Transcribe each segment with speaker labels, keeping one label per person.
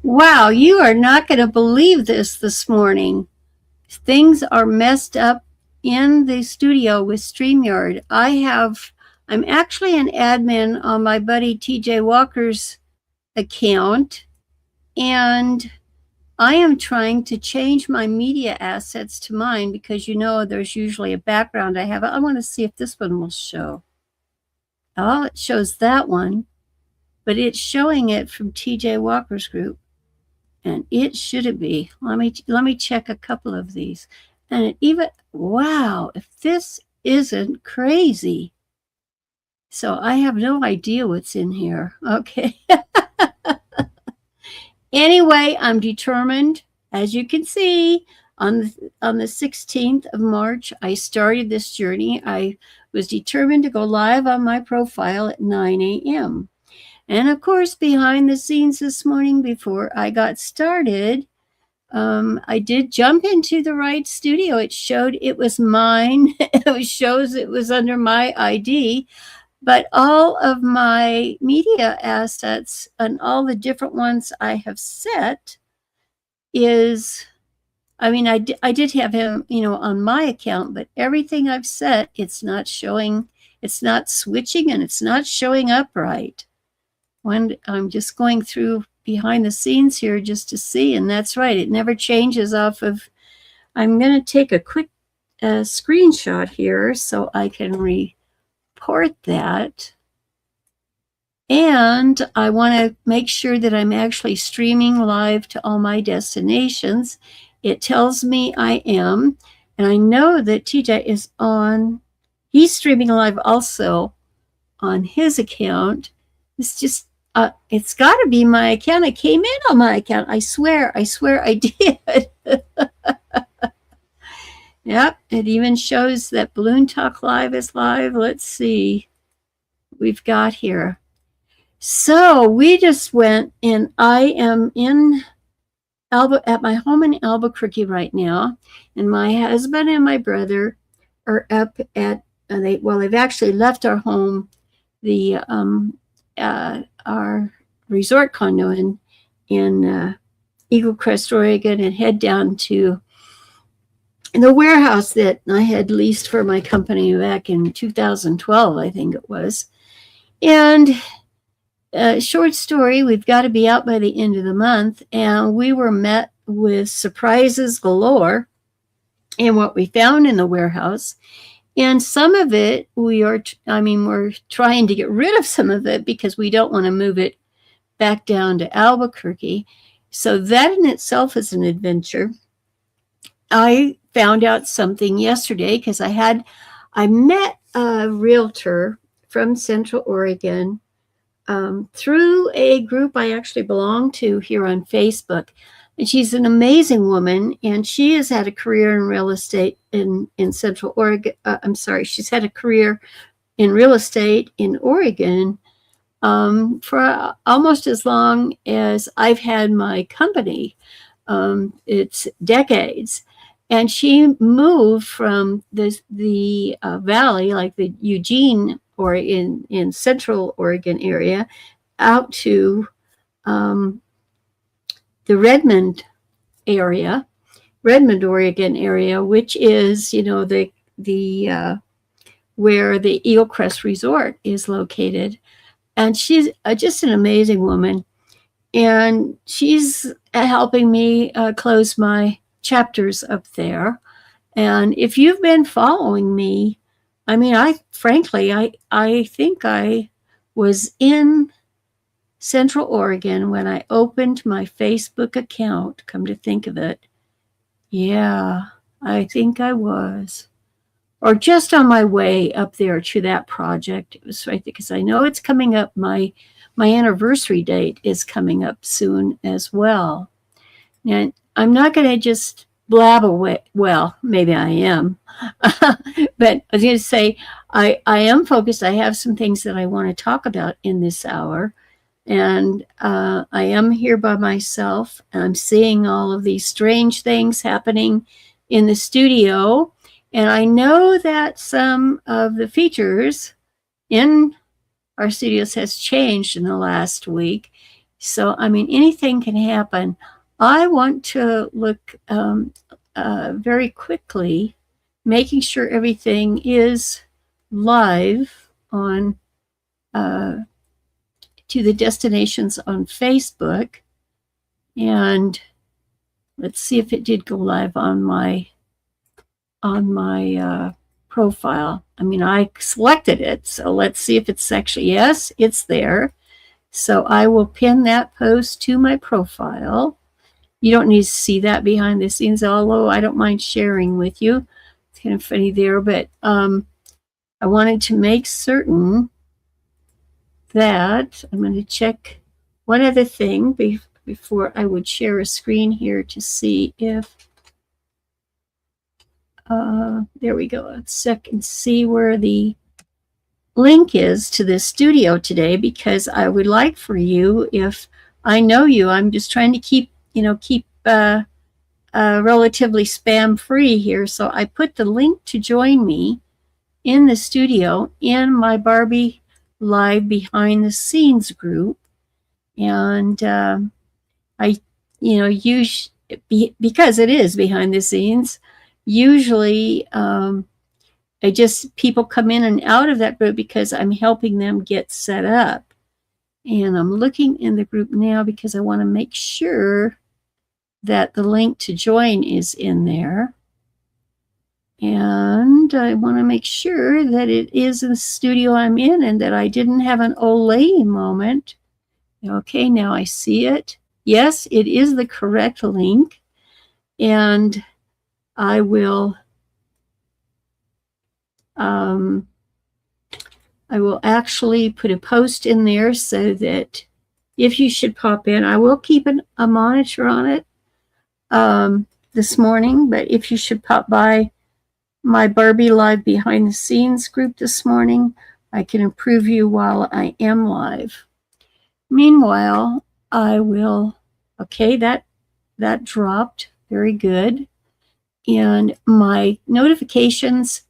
Speaker 1: Wow, you are not going to believe this morning. Things are messed up in the studio with StreamYard. I'm actually an admin on my buddy TJ Walker's account, and I am trying to change my media assets to mine because there's usually a background I have. I want to see if this one will show. Oh, it shows that one, but it's showing it from TJ Walker's group. And it shouldn't be. Let me check a couple of these. And wow, if this isn't crazy. So I have no idea what's in here. Okay. Anyway, I'm determined, as you can see, on the 16th of March, I started this journey. I was determined to go live on my profile at 9 a.m. And of course, behind the scenes this morning before I got started, I did jump into the right studio. It showed it was mine. It shows it was under my ID, but all of my media assets and all the different ones I have set I did have him, on my account, but everything I've set, it's not showing, it's not switching, and it's not showing up right. When I'm just going through behind the scenes here just to see, and that's right, it never changes off of. I'm going to take a quick screenshot here so I can report that. And I want to make sure that I'm actually streaming live to all my destinations. It tells me I am, and I know that TJ is on. He's streaming live also on his account. It's got to be my account. I came in on my account. I swear I did. Yep, it even shows that Balloon Talk Live is live. Let's see. We've got here. So we just went, and I am at my home in Albuquerque right now, and my husband and my brother are up at. They've actually left our home, our resort condo in Eagle Crest, Oregon, and head down to the warehouse that I had leased for my company back in 2012, I think it was. And short story, we've got to be out by the end of the month, and we were met with surprises galore in what we found in the warehouse. And some of it we're trying to get rid of some of it because we don't want to move it back down to Albuquerque. So that in itself is an adventure. I found out something yesterday because I met a realtor from Central Oregon through a group I actually belong to here on Facebook. And she's an amazing woman, and she has had a career in real estate in Central Oregon. She's had a career in real estate in Oregon for almost as long as I've had my company. It's decades. And she moved from the valley, like the Eugene or in Central Oregon area, out to the Redmond, Oregon area, which is, where the Eagle Crest Resort is located. And she's just an amazing woman. And she's helping me close my chapters up there. And if you've been following me, I think I was in Central Oregon when I opened my Facebook account, come to think of it. Yeah, I think I was. Or just on my way up there to that project. It was right because I know it's coming up. My anniversary date is coming up soon as well. And I'm not going to just blab away. Well, maybe I am. But I was going to say, I am focused. I have some things that I want to talk about in this hour. And I am here by myself. And I'm seeing all of these strange things happening in the studio. And I know that some of the features in our studios has changed in the last week. So, I mean, anything can happen. I want to look very quickly, making sure everything is live on to the destinations on Facebook. And let's see if it did go live on my profile. I mean, I selected it, so let's see if it's actually, yes, it's there. So I will pin that post to my profile. You don't need to see that behind the scenes, although I don't mind sharing with you. It's kind of funny there, but I wanted to make certain that I'm going to check one other thing before I would share a screen here to see if there we go. Let's check and see where the link is to this studio today, because I would like for you, if I know you, I'm just trying to keep relatively spam free here. So I put the link to join me in the studio in my Barbie Live behind the scenes group. And I, because it is behind the scenes, usually people come in and out of that group because I'm helping them get set up. And I'm looking in the group now because I want to make sure that the link to join is in there. And I want to make sure that it is in the studio I'm in and that I didn't have an old lady moment. Okay, now I see it. Yes, it is the correct link. And I will actually put a post in there so that if you should pop in, I will keep a monitor on it this morning. But if you should pop by my Barbie Live behind the scenes group this morning, I can approve you while I am live. Meanwhile, I will, okay, that dropped, very good. And my notifications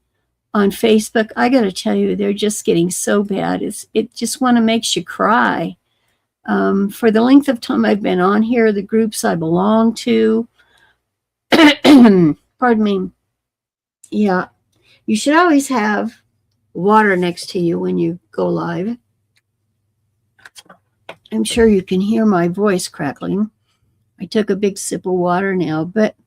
Speaker 1: on Facebook, I got to tell you, they're just getting so bad. It just makes you cry. For the length of time I've been on here, the groups I belong to, pardon me, yeah, you should always have water next to you when you go live. I'm sure you can hear my voice crackling. I took a big sip of water now, but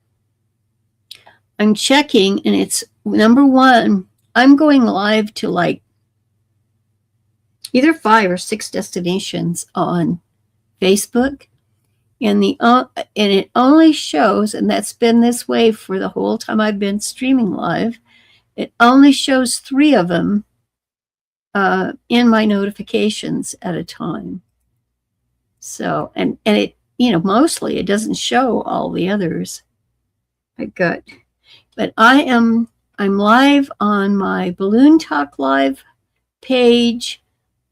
Speaker 1: I'm checking, and it's number one, I'm going live to like either 5 or 6 destinations on Facebook. And it only shows, and that's been this way for the whole time I've been streaming live, it only shows 3 of them in my notifications at a time. So, and it, mostly it doesn't show all the others. Good. But I'm live on my Balloon Talk Live page,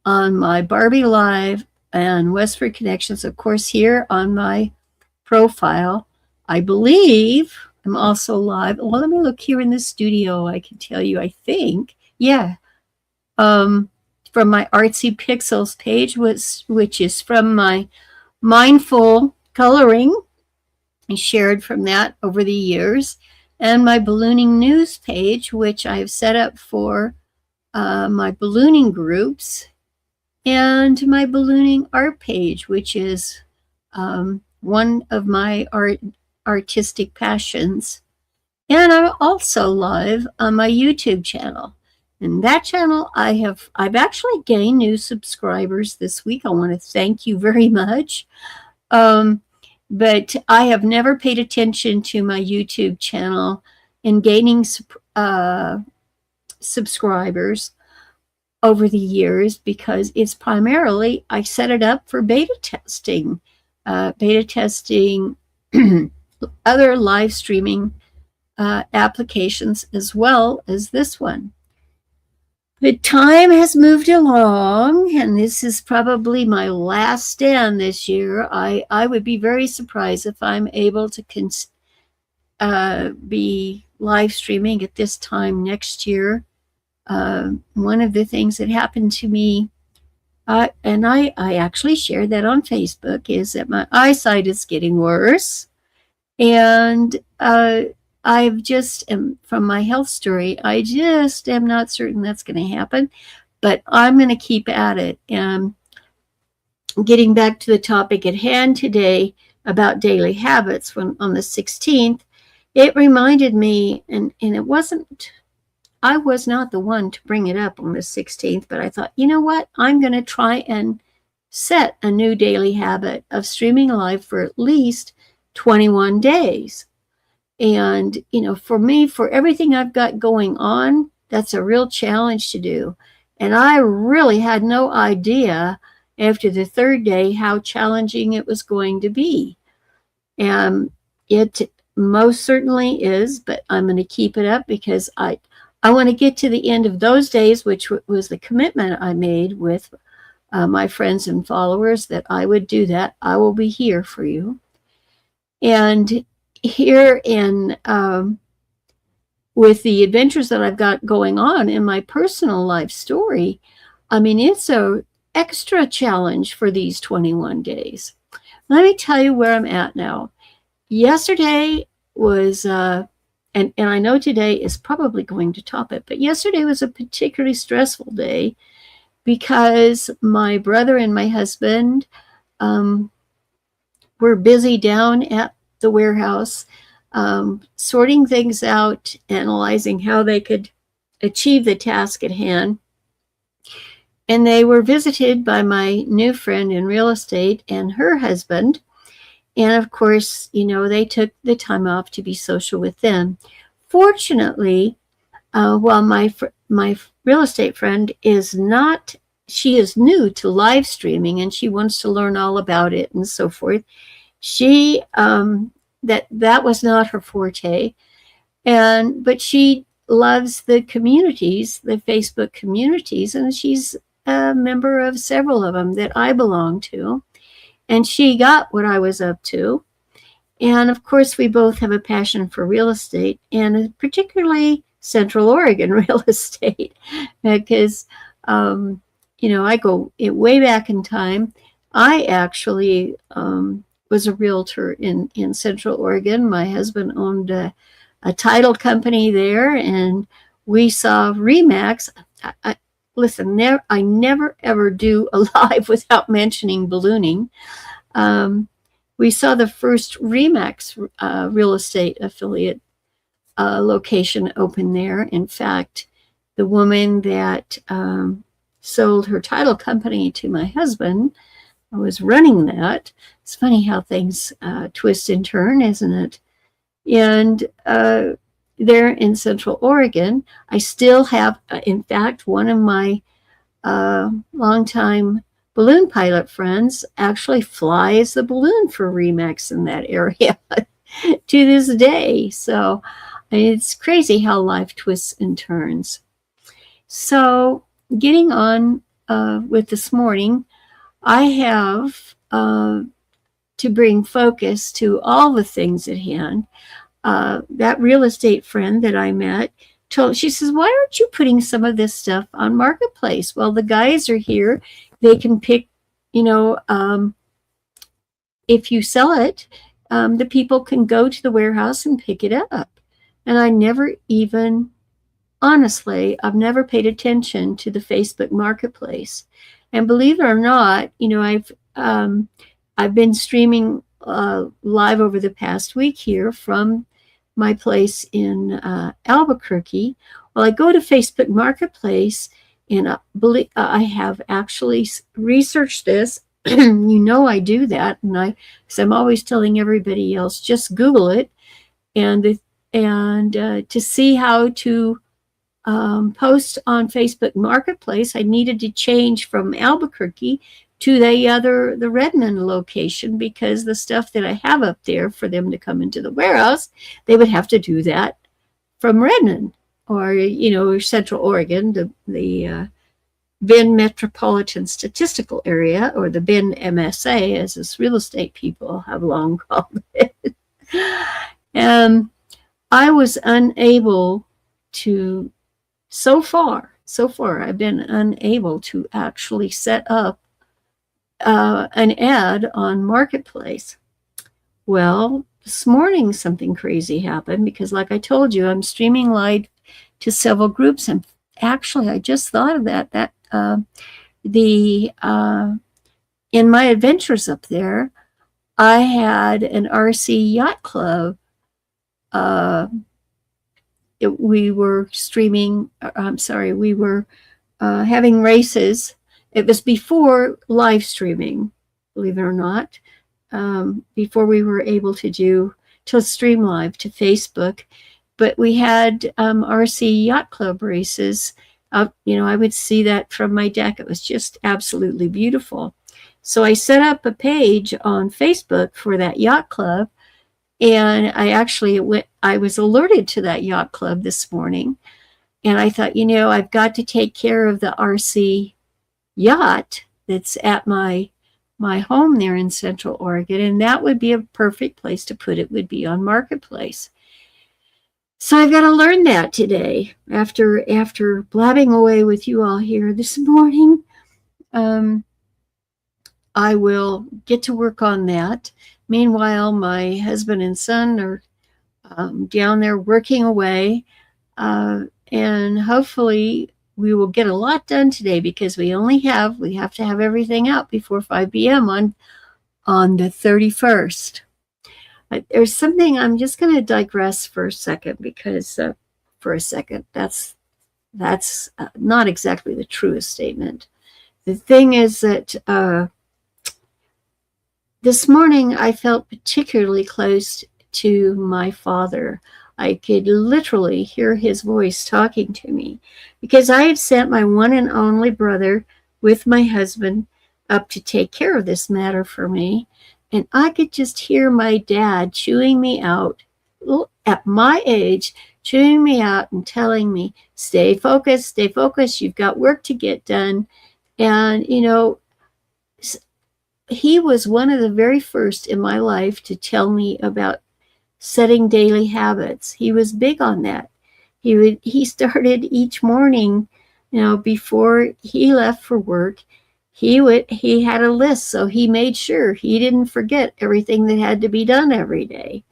Speaker 1: on my Barbie Live, and Westford Connections, of course, here on my profile. I believe I'm also live. Well, let me look here in the studio. I can tell you, I think, yeah, from my Artsy Pixels page, which is from my Mindful Coloring. I shared from that over the years. And my Ballooning News page, which I've set up for my ballooning groups, and my Ballooning Art page, which is one of my artistic passions. And I'm also live on my YouTube channel. And that channel, I've actually gained new subscribers this week. I want to thank you very much. But I have never paid attention to my YouTube channel in gaining subscribers over the years, because it's primarily, I set it up for beta testing other live streaming applications as well as this one. But time has moved along, and this is probably my last stand this year. I would be very surprised if I'm able to be live streaming at this time next year. One of the things that happened to me And I actually shared that on Facebook, is that my eyesight is getting worse. And I've just from my health story, I just am not certain that's going to happen, but I'm going to keep at it. And getting back to the topic at hand today about daily habits, when on the 16th, it reminded me, and it wasn't, I was not the one to bring it up on the 16th, but I thought, you know what? I'm going to try and set a new daily habit of streaming live for at least 21 days. And, for me, for everything I've got going on, that's a real challenge to do. And I really had no idea after the third day how challenging it was going to be. And it most certainly is, but I'm going to keep it up because I want to get to the end of those days, which was the commitment I made with my friends and followers, that I would do that. I will be here for you. And here in with the adventures that I've got going on in my personal life story, I mean, it's a extra challenge for these 21 days. Let me tell you where I'm at now. Yesterday was, and I know today is probably going to top it, but yesterday was a particularly stressful day because my brother and my husband were busy down at the warehouse, sorting things out, analyzing how they could achieve the task at hand. And they were visited by my new friend in real estate and her husband. And of course, they took the time off to be social with them. Fortunately, while my real estate friend is not, she is new to live streaming and she wants to learn all about it and so forth. She that was not her forte, but she loves the communities, the Facebook communities, and she's a member of several of them that I belong to. And she got what I was up to. And of course, we both have a passion for real estate, and particularly Central Oregon real estate, because I go way back in time. I actually was a realtor in Central Oregon. My husband owned a title company there, and we saw Remax. Listen, I never ever do a live without mentioning ballooning. We saw the first Remax real estate affiliate location open there. In fact, the woman that sold her title company to my husband was running that. It's funny how things twist and turn, isn't it? And there in Central Oregon, I still have, in fact, one of my longtime balloon pilot friends actually flies the balloon for Remax in that area to this day. So it's crazy how life twists and turns. So getting on with this morning, I have to bring focus to all the things at hand. That real estate friend that I met she says, why aren't you putting some of this stuff on Marketplace? Well, the guys are here. They can pick, if you sell it, the people can go to the warehouse and pick it up. And I never even, honestly, I've never paid attention to the Facebook Marketplace. And believe it or not, I've been streaming live over the past week here from my place in Albuquerque. Well, I go to Facebook Marketplace, and I have actually researched this. I do that, and because I'm always telling everybody else, just Google it, and to see how to post on Facebook Marketplace, I needed to change from Albuquerque to the Redmond location, because the stuff that I have up there for them to come into the warehouse, they would have to do that from Redmond or Central Oregon, the Bend Metropolitan Statistical Area, or the Bend MSA, as us real estate people have long called it. And I was unable to, so far, so far I've been unable to actually set up an ad on Marketplace. Well, this morning something crazy happened because, like I told you, I'm streaming live to several groups, and actually, I just thought of that. In my adventures up there, I had an RC yacht club. We were streaming. I'm sorry, we were having races. It was before live streaming, believe it or not. Before we were able to stream live to Facebook, but we had RC Yacht Club races. I would see that from my deck. It was just absolutely beautiful. So I set up a page on Facebook for that yacht club, and I was alerted to that yacht club this morning, and I thought, I've got to take care of the RC yacht that's at my home there in Central Oregon, and that would be a perfect place to put it, would be on Marketplace. So I've got to learn that today after blabbing away with you all here this morning. I will get to work on that. Meanwhile, my husband and son are down there working away, and hopefully we will get a lot done today because we have to have everything out before 5 p.m. on the 31st. There's something, I'm just going to digress for a second because that's not exactly the truest statement. The thing is that this morning I felt particularly close to my father. I could literally hear his voice talking to me because I had sent my one and only brother with my husband up to take care of this matter for me. And I could just hear my dad chewing me out at my age, chewing me out and telling me, stay focused, you've got work to get done. And, he was one of the very first in my life to tell me about setting daily habits. He was big on that. He started each morning, before he left for work, he had a list, so he made sure he didn't forget everything that had to be done every day.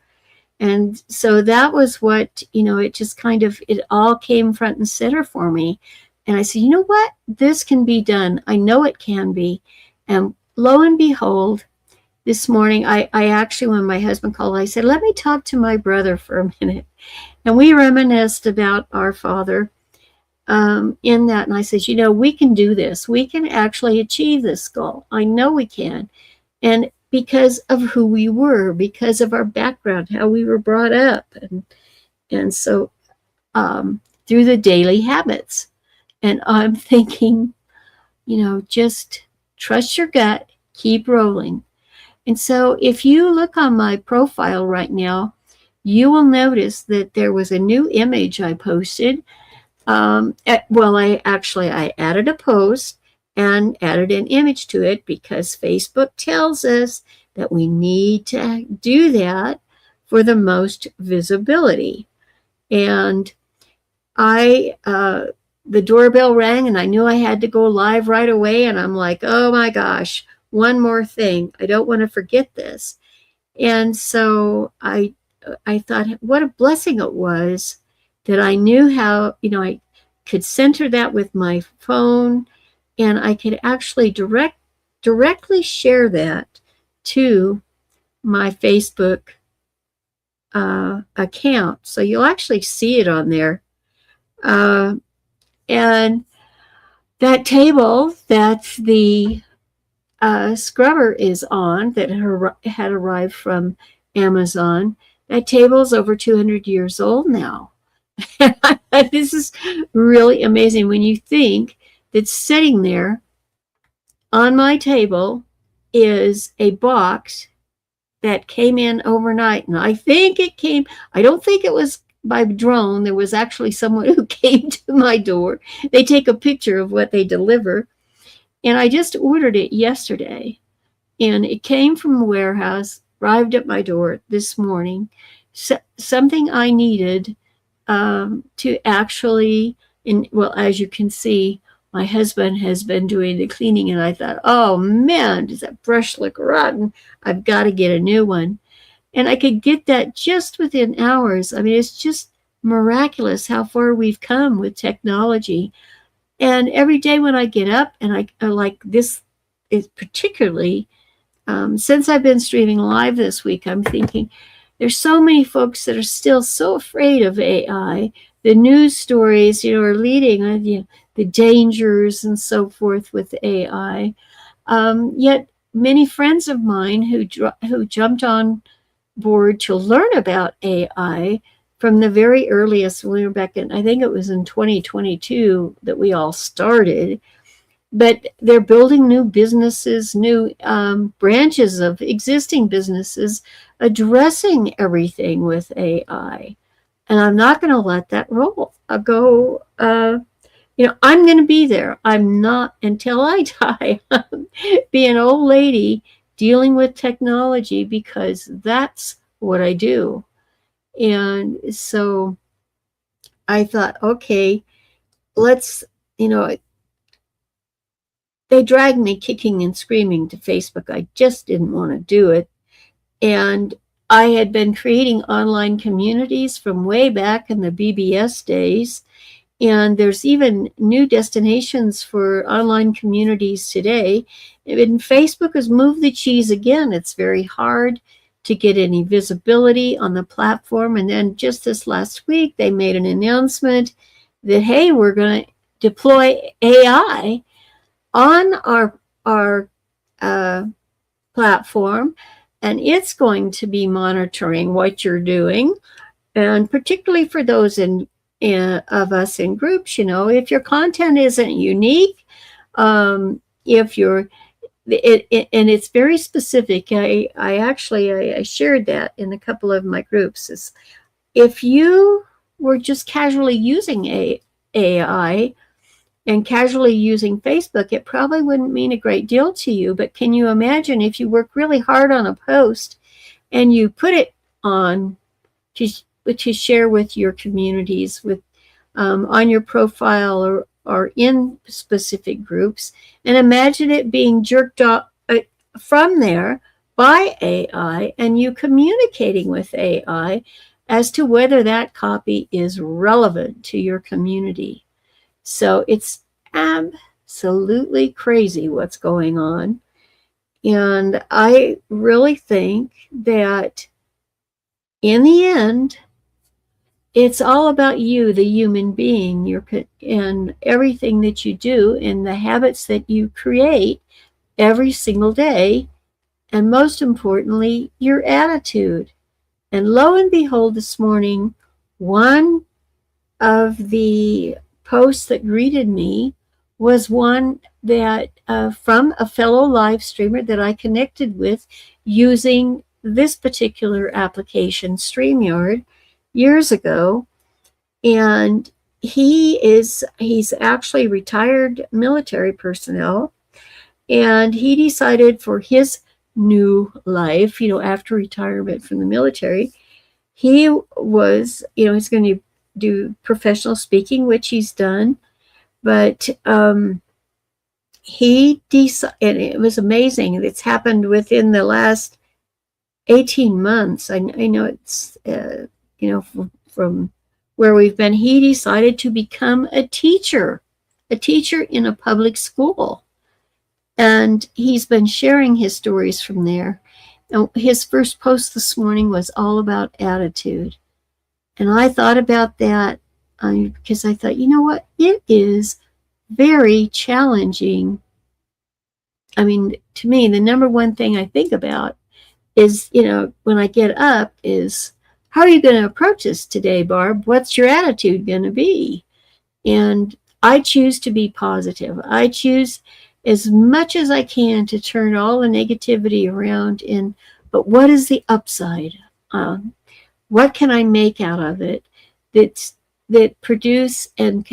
Speaker 1: And so that was what, it just it all came front and center for me. And I said, you know what? This can be done. I know it can be. And lo and behold, this morning, I actually, when my husband called, I said, let me talk to my brother for a minute. And we reminisced about our father in that. And I said, we can do this. We can actually achieve this goal. I know we can. And because of who we were, because of our background, how we were brought up. And so through the daily habits. And I'm thinking, just trust your gut, keep rolling. And so if you look on my profile right now, you will notice that there was a new image I posted. I added a post and added an image to it because Facebook tells us that we need to do that for the most visibility. And the doorbell rang and I knew I had to go live right away. And I'm like, oh my gosh, one more thing. I don't want to forget this. And so I thought, what a blessing it was that I knew how, I could center that with my phone and I could actually directly share that to my Facebook account. So you'll actually see it on there. And that table that the scrubber is on, that had arrived from Amazon, that table is over 200 years old now. This is really amazing when you think that sitting there on my table is a box that came in overnight. And I don't think it was by drone. There was actually someone who came to my door. They take a picture of what they deliver. And I just ordered it yesterday. And it came from a warehouse, arrived at my door this morning. Something I needed to actually And well, as you can see, my husband has been doing the cleaning, and I thought, oh man, does that brush look rotten? I've got to get a new one. And I could get that just within hours. I mean, it's just miraculous how far we've come with technology. And every day when I get up, and I like this is particularly since I've been streaming live this week, I'm thinking there's so many folks that are still so afraid of AI. The news stories, are leading on the dangers and so forth with AI. Yet many friends of mine who jumped on board to learn about AI from the very earliest, when we were back in, I think it was in 2022 that we all started, but they're building new businesses, new branches of existing businesses addressing everything with AI. And I'm not going to let that roll. I'll go, I'm going to be there. I'm not, until I die, be an old lady dealing with technology, because that's what I do. And so I thought, okay, let's, they dragged me kicking and screaming to Facebook. I just didn't want to do it. And I had been creating online communities from way back in the BBS days. And there's even new destinations for online communities today. And Facebook has moved the cheese again. It's very hard to get any visibility on the platform. And then just this last week, they made an announcement that, hey, we're going to deploy AI on our platform, and it's going to be monitoring what you're doing, and particularly for those of us in groups, if your content isn't unique, if you're and it's very specific. I shared that in a couple of my groups. Is if you were just casually using AI and casually using Facebook, it probably wouldn't mean a great deal to you. But can you imagine if you work really hard on a post and you put it on to share with your communities, with on your profile or in specific groups, and imagine it being jerked off from there by AI, and you communicating with AI as to whether that copy is relevant to your community. So it's absolutely crazy what's going on. And I really think that in the end, it's all about you, the human being, and everything that you do and the habits that you create every single day. And most importantly, your attitude. And lo and behold, this morning, one of the posts that greeted me was one that from a fellow live streamer that I connected with using this particular application, StreamYard, years ago. And he's actually retired military personnel, and he decided for his new life, after retirement from the military, he was, he's going to do professional speaking, which he's done. But he decided, and it was amazing. It's happened within the last 18 months. I know it's, from where we've been. He decided to become a teacher in a public school. And he's been sharing his stories from there. And his first post this morning was all about attitude. And I thought about that because I thought, you know what? It is very challenging. I mean, to me, the number one thing I think about is, when I get up is, how are you going to approach this today, Barb? What's your attitude going to be? And I choose to be positive. I choose as much as I can to turn all the negativity around but what is the upside? What can I make out of it that produce and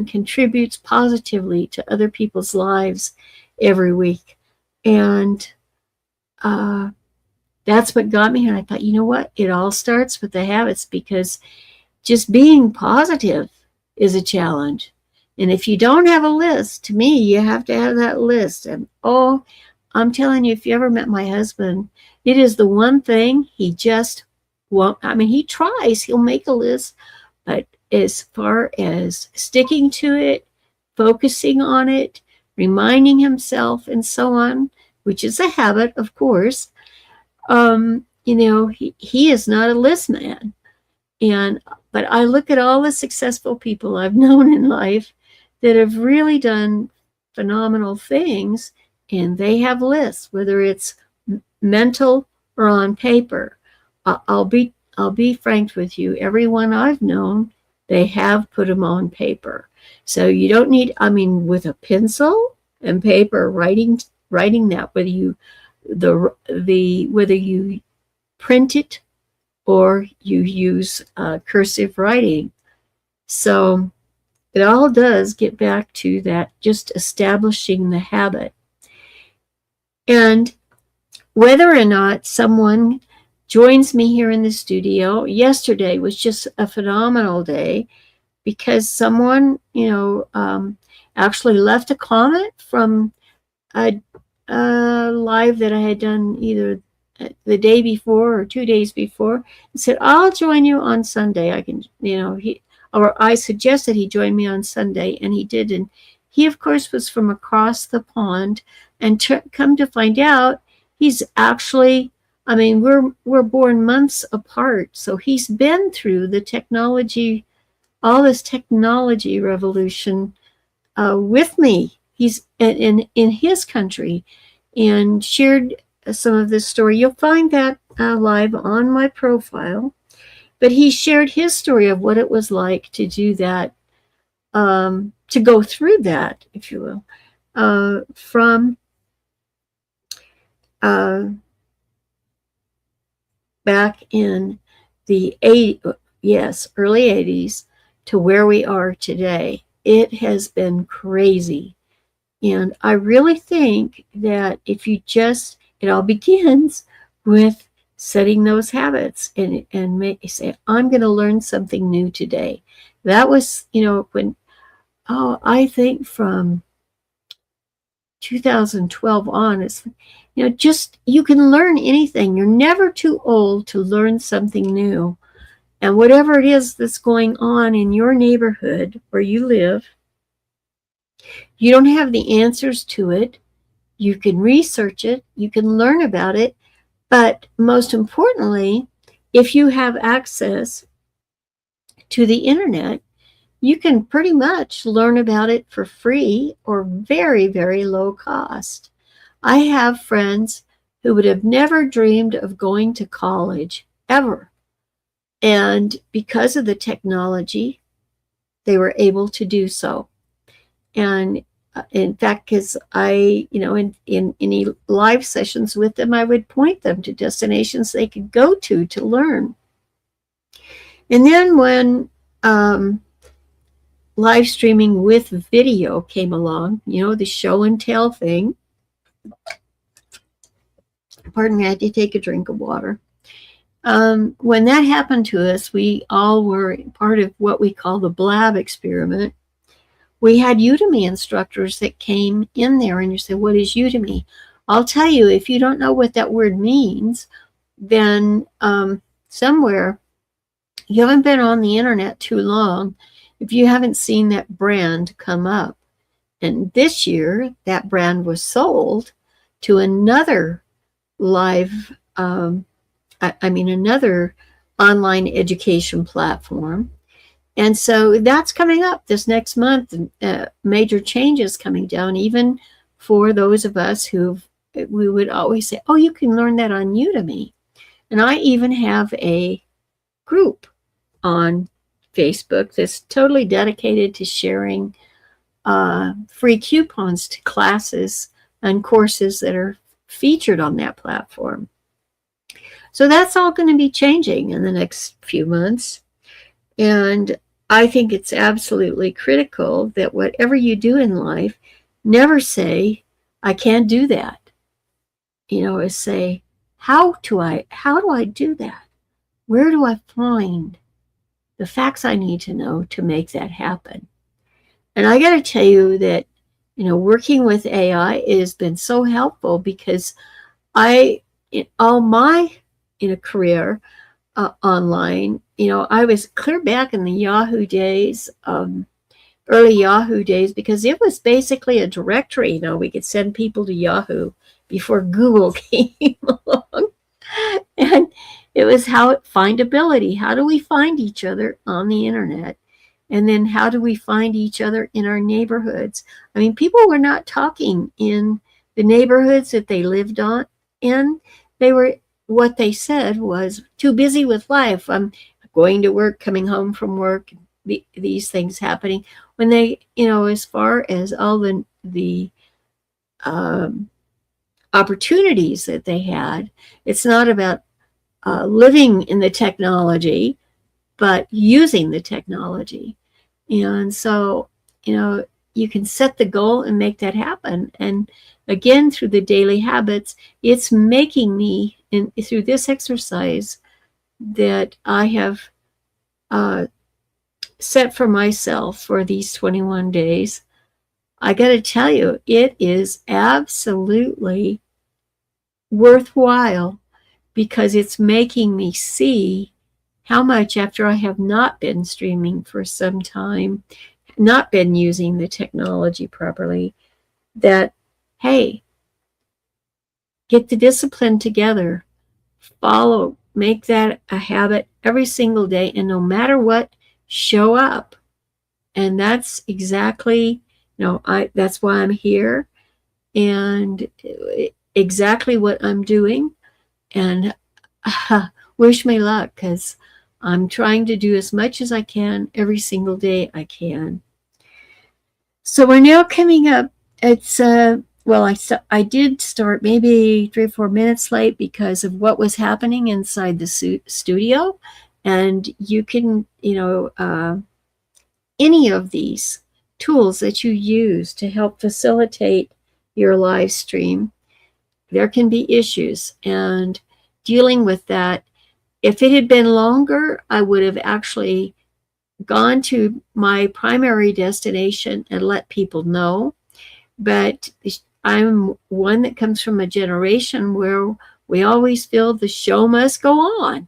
Speaker 1: contributes positively to other people's lives every week? And that's what got me. And I thought, you know what? It all starts with the habits, because just being positive is a challenge. And if you don't have a list, to me, you have to have that list. And oh, I'm telling you, if you ever met my husband, it is the one thing he just won't. I mean, he tries, he'll make a list, but as far as sticking to it, focusing on it, reminding himself, and so on, which is a habit, of course, he is not a list man. But I look at all the successful people I've known in life that have really done phenomenal things, and they have lists, whether it's mental or on paper. I'll be frank with you. Everyone I've known, they have put them on paper. So you don't need, I mean, with a pencil and paper, writing that, whether you print it or you use cursive writing. So it all does get back to that, just establishing the habit. And whether or not someone joins me here in the studio, yesterday was just a phenomenal day because someone, actually left a comment from a live that I had done either the day before or 2 days before, and said, I'll join you on Sunday. I suggested he join me on Sunday, and he did. And he, of course, was from across the pond, and come to find out, he's actually, I mean, we're born months apart, so he's been through the technology, all this technology revolution with me. He's in his country, and shared some of this story. You'll find that live on my profile. But he shared his story of what it was like to do that, to go through that, if you will, from back in the early 80s to where we are today. It has been crazy. And I really think that if you it all begins with setting those habits and say, I'm going to learn something new today. That was, I think from 2012 on, it's, just, you can learn anything. You're never too old to learn something new. And whatever it is that's going on in your neighborhood where you live, you don't have the answers to it. You can research it, you can learn about it, but most importantly, if you have access to the internet, you can pretty much learn about it for free or very, very low cost. I have friends who would have never dreamed of going to college, ever. And because of the technology, they were able to do so. And in fact, because I, in any live sessions with them, I would point them to destinations they could go to learn. And then when live streaming with video came along, the show and tell thing. Pardon me, I had to take a drink of water. When that happened to us, we all were part of what we call the Blab experiment. We had Udemy instructors that came in there, and you say, what is Udemy? I'll tell you, if you don't know what that word means, then somewhere you haven't been on the internet too long if you haven't seen that brand come up. And this year, that brand was sold to another live, another online education platform. And so that's coming up this next month. Major changes coming down, even for those of us we would always say, oh, you can learn that on Udemy. And I even have a group on Facebook that's totally dedicated to sharing free coupons to classes and courses that are featured on that platform. So that's all going to be changing in the next few months. And I think it's absolutely critical that whatever you do in life, never say, I can't do that. Say, how do I do that? Where do I find the facts I need to know to make that happen. And I got to tell you that, working with AI has been so helpful because in all my career online, I was clear back in the Yahoo days, early Yahoo days, because it was basically a directory. We could send people to Yahoo before Google came along. And it was findability. How do we find each other on the internet? And then how do we find each other in our neighborhoods? I mean, people were not talking in the neighborhoods that they lived in. What they said was, too busy with life. I'm going to work, coming home from work, these things happening. When they, as far as all the opportunities that they had, it's not about living in the technology, but using the technology. And so, you can set the goal and make that happen. And again, through the daily habits, it's making me, and through this exercise that I have set for myself for these 21 days, I got to tell you, it is absolutely worthwhile because it's making me see how much, after I have not been streaming for some time, not been using the technology properly, that, hey, get the discipline together, make that a habit every single day, and no matter what, show up. And that's exactly, that's why I'm here, and exactly what I'm doing. And wish me luck, because I'm trying to do as much as I can every single day I can. So we're now coming up. It's I did start maybe 3 or 4 minutes late because of what was happening inside the studio. And you can, any of these tools that you use to help facilitate your live stream, there can be issues, and dealing with that. If it had been longer, I would have actually gone to my primary destination and let people know. But I'm one that comes from a generation where we always feel the show must go on.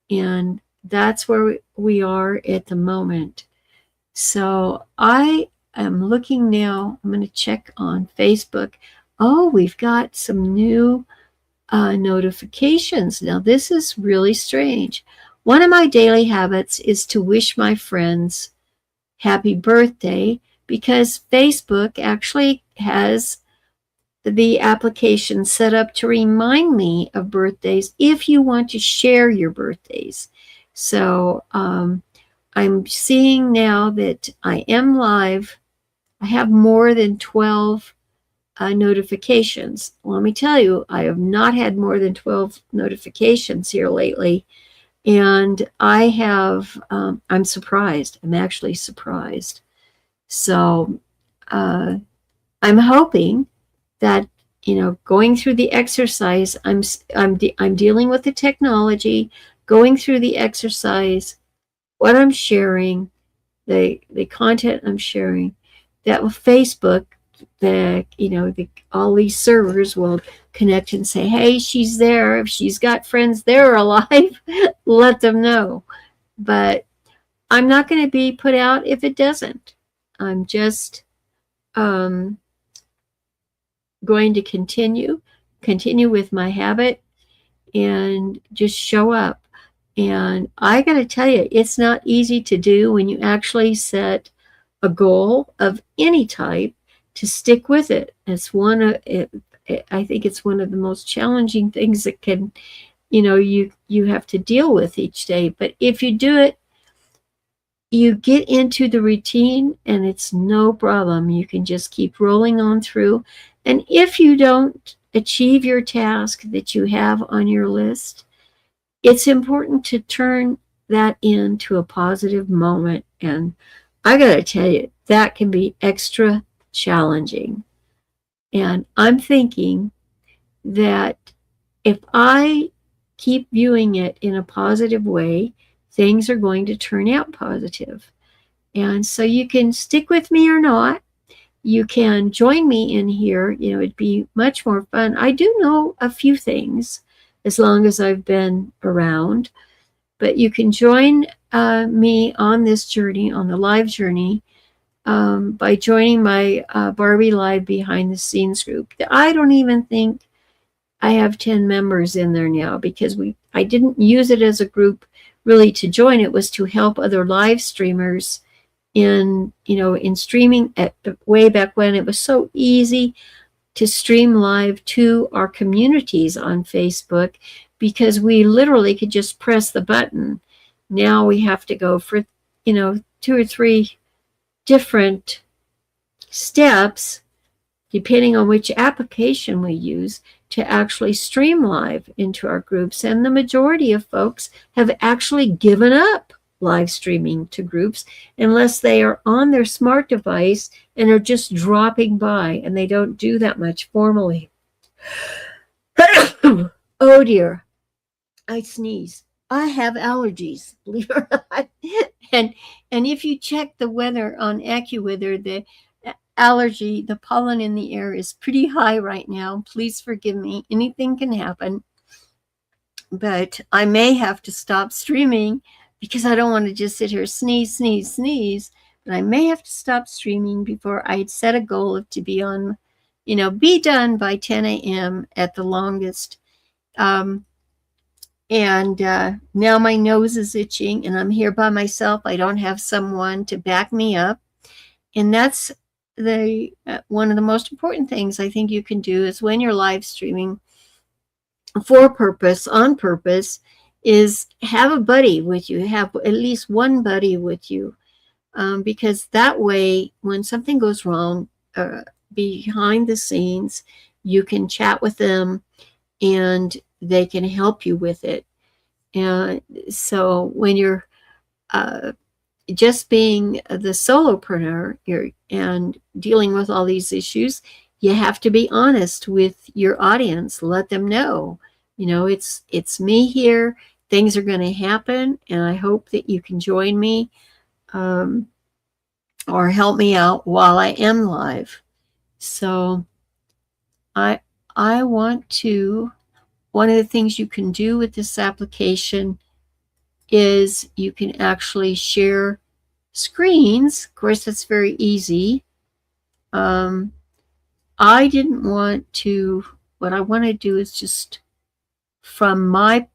Speaker 1: And that's where we are at the moment. So I am looking now. I'm going to check on Facebook. Oh, we've got some new notifications. Now, this is really strange. One of my daily habits is to wish my friends happy birthday, because Facebook actually has the application set up to remind me of birthdays if you want to share your birthdays. So I'm seeing now that I am live. I have more than 12 notifications. Let me tell you, I have not had more than 12 notifications here lately. And I'm surprised. I'm actually surprised. So I'm hoping that, going through the exercise, I'm dealing with the technology, going through the exercise, what I'm sharing, the content I'm sharing, that with Facebook, all these servers will connect and say, hey, she's there. If she's got friends there alive, let them know. But I'm not going to be put out if it doesn't. I'm just going to continue with my habit and just show up. And I got to tell you, it's not easy to do when you actually set a goal of any type to stick with it. I think it's one of the most challenging things that can, you have to deal with each day. But if you do it, you get into the routine and it's no problem. You can just keep rolling on through. And if you don't achieve your task that you have on your list, it's important to turn that into a positive moment. And I got to tell you, that can be extra challenging. And I'm thinking that if I keep viewing it in a positive way, things are going to turn out positive. And so you can stick with me or not. You can join me in here. It'd be much more fun. I do know a few things as long as I've been around, but you can join me on this journey, on the live journey, by joining my Barbie Live behind the scenes group. I don't even think I have 10 members in there now, because I didn't use it as a group really to join. It was to help other live streamers in streaming. At way back when, it was so easy to stream live to our communities on Facebook, because we literally could just press the button. Now we have to go for 2 or 3 different steps, depending on which application we use, to actually stream live into our groups. And the majority of folks have actually given up live streaming to groups, unless they are on their smart device and are just dropping by, and they don't do that much formally. Oh dear, I sneeze. I have allergies, believe it or not. And if you check the weather on AccuWeather, the allergy, the pollen in the air is pretty high right now. Please forgive me. Anything can happen. But I may have to stop streaming, because I don't want to just sit here sneeze. But I may have to stop streaming before I'd set a goal to be on, be done by 10 a.m. at the longest. And now my nose is itching, and I'm here by myself. I don't have someone to back me up. And that's one of the most important things I think you can do, is when you're live streaming on purpose, is have a buddy with you, have at least one buddy with you, because that way, when something goes wrong behind the scenes, you can chat with them and they can help you with it. And so when you're just being the solopreneur and dealing with all these issues, you have to be honest with your audience. Let them know, it's me here. Things are going to happen, and I hope that you can join me or help me out while I am live. So I want to, one of the things you can do with this application is you can actually share screens. Of course, that's very easy. I didn't want to, what I want to do is just from my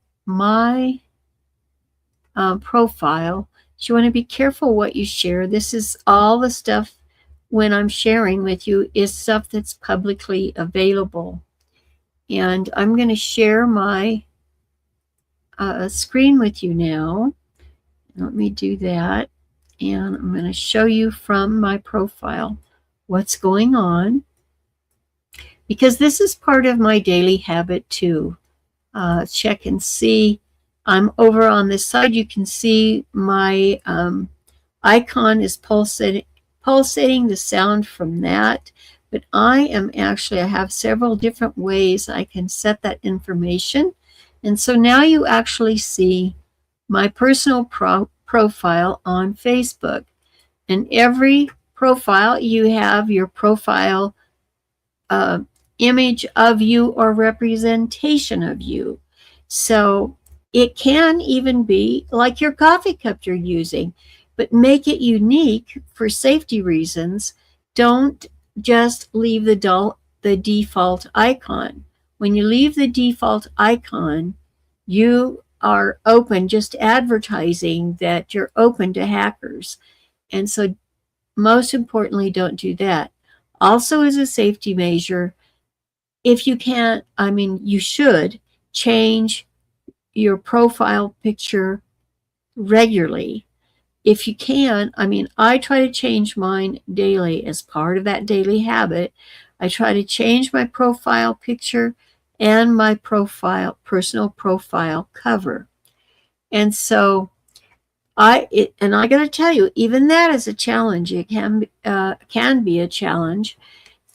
Speaker 1: profile. So you want to be careful what you share. This is all the stuff, when I'm sharing with you, is stuff that's publicly available. And I'm going to share my screen with you now. Let me do that. And I'm going to show you from my profile what's going on, because this is part of my daily habit too. Check and see. I'm over on this side. You can see my icon is pulsating the sound from that. But I have several different ways I can set that information. And so now you actually see my personal profile on Facebook. And every profile, you have your profile image of you or representation of you. So it can even be like your coffee cup you're using, but make it unique for safety reasons. Don't just leave the default icon. When you leave the default icon, you are open, just advertising that you're open to hackers. And so most importantly, don't do that. Also, as a safety measure, if you can't, you should change your profile picture regularly. If you can, I try to change mine daily as part of that daily habit. I try to change my profile picture and my personal profile cover. And so I got to tell you, even that is a challenge. It can be a challenge.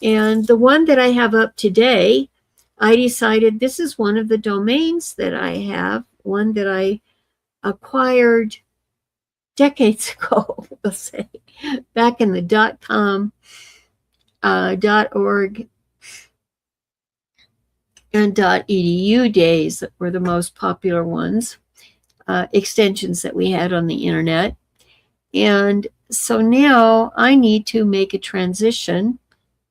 Speaker 1: And the one that I have up today, I decided this is one of the domains that I have, one that I acquired decades ago, we'll say, back in the .com, .org, and .edu days that were the most popular ones, extensions that we had on the internet. And so now I need to make a transition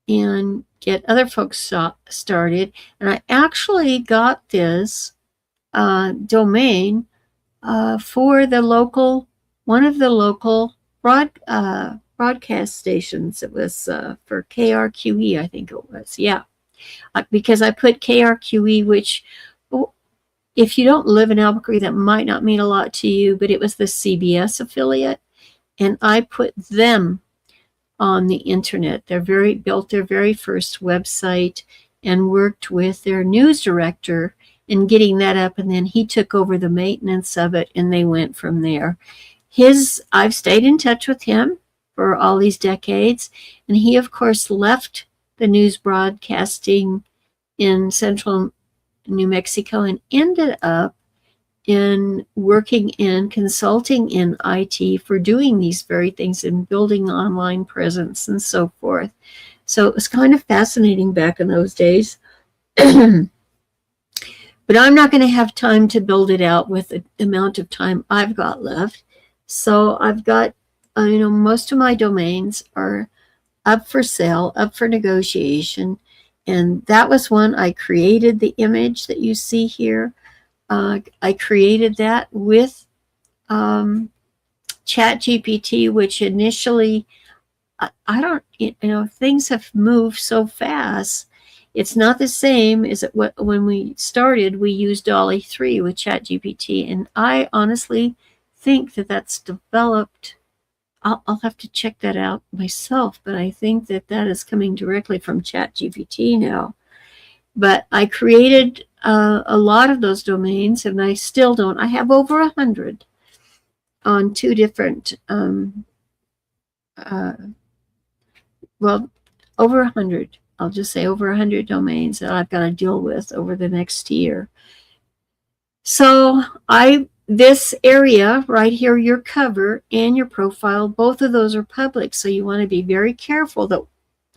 Speaker 1: and get other folks started. And I actually got this domain for the local, one of the local broadcast stations. It was for KRQE, I think it was. Yeah, because I put KRQE, which, if you don't live in Albuquerque, that might not mean a lot to you, but it was the CBS affiliate, and I put them on the internet. They built their very first website and worked with their news director in getting that up, and then he took over the maintenance of it, and they went from there. I've stayed in touch with him for all these decades, and he, of course, left the news broadcasting in central New Mexico and ended up in working in consulting in IT for doing these very things and building online presence and so forth. So it was kind of fascinating back in those days. But I'm not going to have time to build it out with the amount of time I've got left. So I've got, most of my domains are up for sale, up for negotiation. And that was one I created the image that you see here. I created that with ChatGPT, which initially, I don't, things have moved so fast. It's not the same as when we started, we used DALL-E 3 with ChatGPT. And I honestly think that that's developed. I'll have to check that out myself, but I think that is coming directly from ChatGPT now. But I created a lot of those domains, and I still don't. I have over 100 on two different, over 100. I'll just say over 100 domains that I've got to deal with over the next year. So this area right here, your cover and your profile, both of those are public. So you want to be very careful that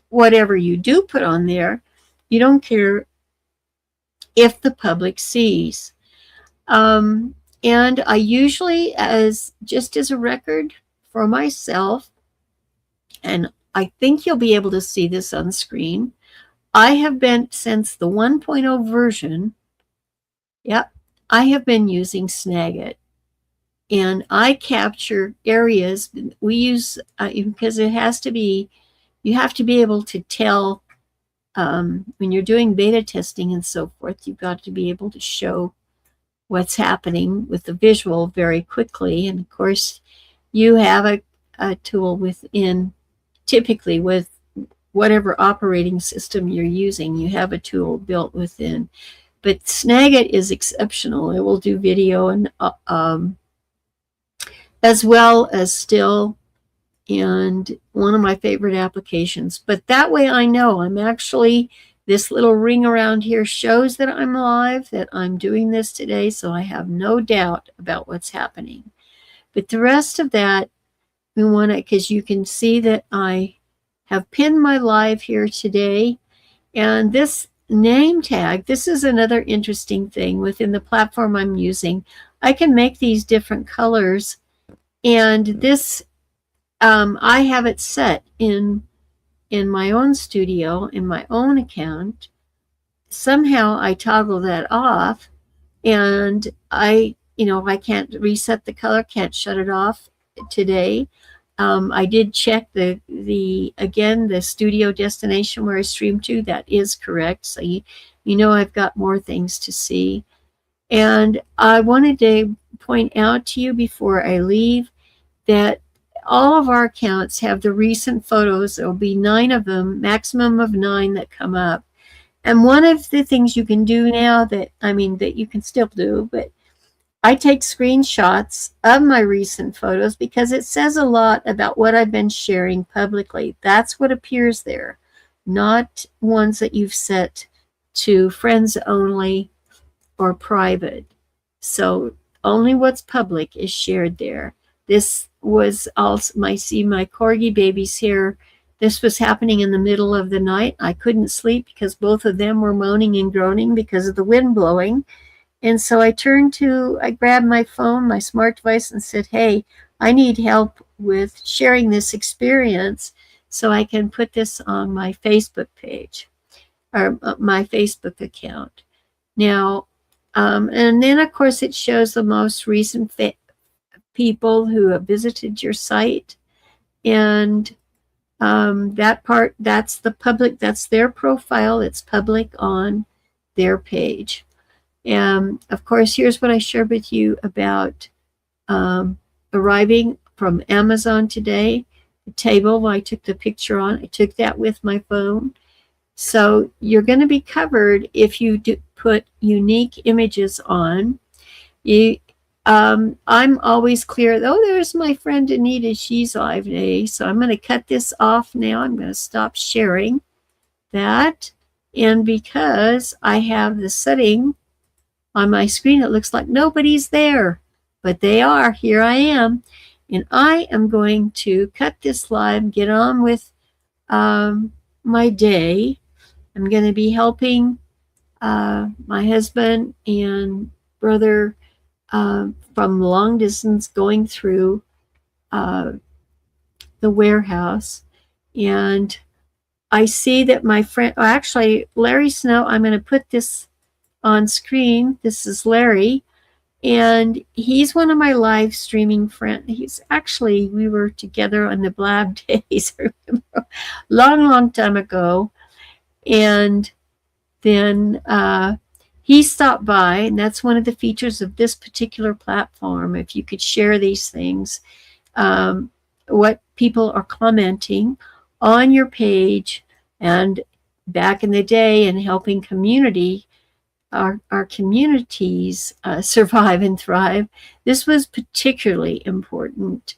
Speaker 1: whatever you do put on there, you don't care if the public sees. And I usually, just as a record for myself, and I think you'll be able to see this on screen, I have been, since the 1.0 version, I have been using Snagit. And I capture areas. We use, because it has to be, you have to be able to tell when you're doing beta testing and so forth, you've got to be able to show what's happening with the visual very quickly. And of course, you have a tool within, typically with whatever operating system you're using, you have a tool built within. But Snagit is exceptional. It will do video and as well as still, and one of my favorite applications. But that way I know I'm actually, this little ring around here shows that I'm live, that I'm doing this today, so I have no doubt about what's happening. But the rest of that, we want to, because you can see that I have pinned my live here today. And this name tag, this is another interesting thing within the platform I'm using. I can make these different colors, and this, I have it set in my own studio, in my own account. Somehow I toggle that off, and I can't reset the color, can't shut it off today. I did check the studio destination where I stream to. That is correct. So I've got more things to see. And I wanted to point out to you before I leave that all of our accounts have the recent photos. There will be 9 of them, maximum of 9 that come up. And one of the things you can do now that you can still do, but I take screenshots of my recent photos because it says a lot about what I've been sharing publicly. That's what appears there, not ones that you've set to friends only or private. So only what's public is shared there. This was also my corgi babies here. This was happening in the middle of the night. I couldn't sleep because both of them were moaning and groaning because of the wind blowing. And so I grabbed my phone, my smart device, and said, hey, I need help with sharing this experience so I can put this on my Facebook page or my Facebook account. Now, and then of course it shows the most recent people who have visited your site. And that part, that's the public, that's their profile. It's public on their page. And of course, here's what I shared with you about arriving from Amazon today. The table I took the picture on, I took that with my phone. So you're going to be covered if you put unique images on. I'm always clear. Oh, there's my friend Anita. She's live today. So I'm going to cut this off now. I'm going to stop sharing that. And because I have the setting on my screen, it looks like nobody's there. But they are. Here I am. And I am going to cut this live, get on with my day. I'm going to be helping my husband and brother from long distance going through the warehouse. And I see that my friend, actually, Larry Snow, I'm going to put this on screen. This is Larry. And he's one of my live streaming friends. We were together on the Blab days, remember, long time ago. And then he stopped by, and that's one of the features of this particular platform. If you could share these things, what people are commenting on your page, and back in the day and helping our communities survive and thrive, this was particularly important.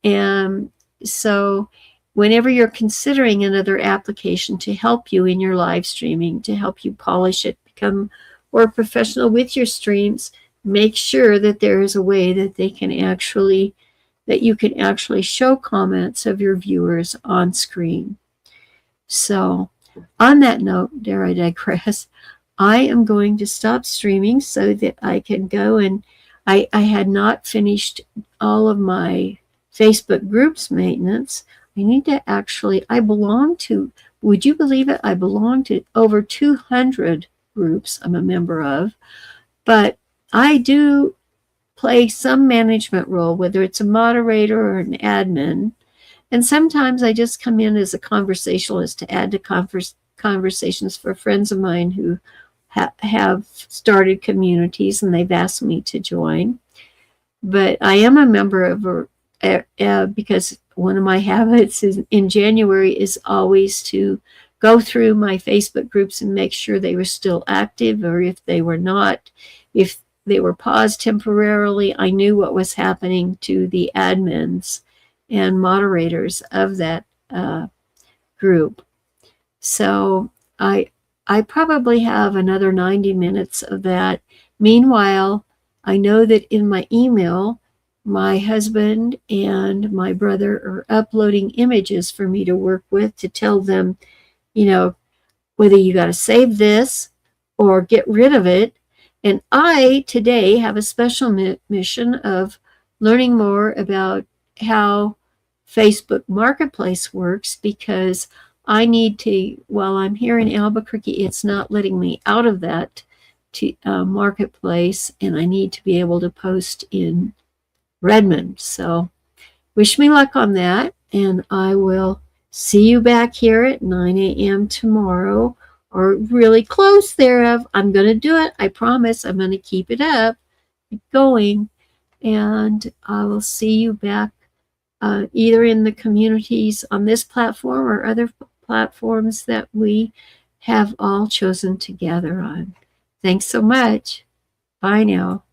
Speaker 1: And so whenever you're considering another application to help you in your live streaming, to help you polish it, become more professional with your streams, make sure that there is a way that you can actually show comments of your viewers on screen. So on that note, dare I digress, I am going to stop streaming so that I can go, and I had not finished all of my Facebook groups maintenance. I need to would you believe it? I belong to over 200 groups I'm a member of, but I do play some management role, whether it's a moderator or an admin. And sometimes I just come in as a conversationalist to add to conversations for friends of mine who have started communities and they've asked me to join. But I am a member of because one of my habits in January is always to go through my Facebook groups and make sure they were still active, or if they were not, if they were paused temporarily, I knew what was happening to the admins and moderators of that group. So I probably have another 90 minutes of that. Meanwhile, I know that in my email, my husband and my brother are uploading images for me to work with, to tell them, whether you got to save this or get rid of it. And I today have a special mission of learning more about how Facebook Marketplace works, because I need to, while I'm here in Albuquerque, it's not letting me out of that marketplace, and I need to be able to post in Redmond. So wish me luck on that, and I will see you back here at 9 a.m. tomorrow, or really close thereof. I'm going to do it. I promise. I'm going to keep it up, keep going, and I will see you back either in the communities on this platform or other platforms that we have all chosen to gather on. Thanks so much. Bye now.